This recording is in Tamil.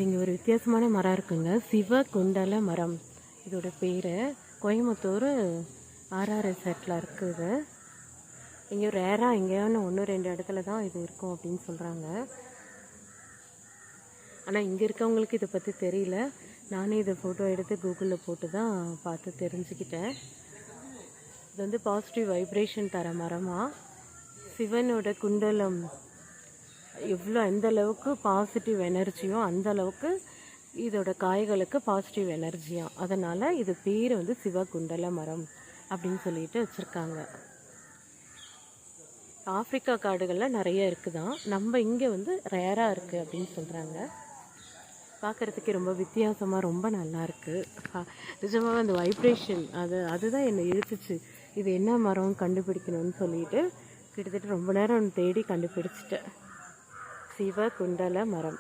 இங்கே ஒரு வித்தியாசமான மரம் இருக்குங்க, சிவ குண்டல மரம். இதோட பேர் கோயம்புத்தூர் RRSல இருக்குது. இங்கே ரேராக எங்கேயானு 1-2 இடத்துல தான் இது இருக்கும் அப்படின்னு சொல்கிறாங்க. ஆனால் இங்கே இருக்கவங்களுக்கு இதை பற்றி தெரியல. நானே இதை ஃபோட்டோ எடுத்து கூகுளில் போட்டு தான் பார்த்து தெரிஞ்சுக்கிட்டேன். இது வந்து பாசிட்டிவ் வைப்ரேஷன் தர மரமாக. சிவனோட குண்டலம் எந்த அளவுக்கு பாசிட்டிவ் எனர்ஜியோ அந்த அளவுக்கு இதோட காய்களுக்கு பாசிட்டிவ் எனர்ஜியா. அதனால் இது பேர் வந்து சிவகுண்டல மரம் அப்படின்னு சொல்லிட்டு வச்சுருக்காங்க. ஆப்பிரிக்கா காடுகளில் நிறைய இருக்குதான், நம்ம இங்கே வந்து ரேராக இருக்குது அப்படின்னு சொல்கிறாங்க. பார்க்குறதுக்கு ரொம்ப வித்தியாசமாக ரொம்ப நல்லாயிருக்கு. நிஜமாக அந்த வைப்ரேஷன் அதுதான் என்னை இழுத்துச்சு. இது என்ன மரம் கண்டுபிடிக்கணும்னு சொல்லிட்டு கிட்டத்தட்ட ரொம்ப நேரம் தேடி கண்டுபிடிச்சிட்டேன். சிவகுண்டல மரம்.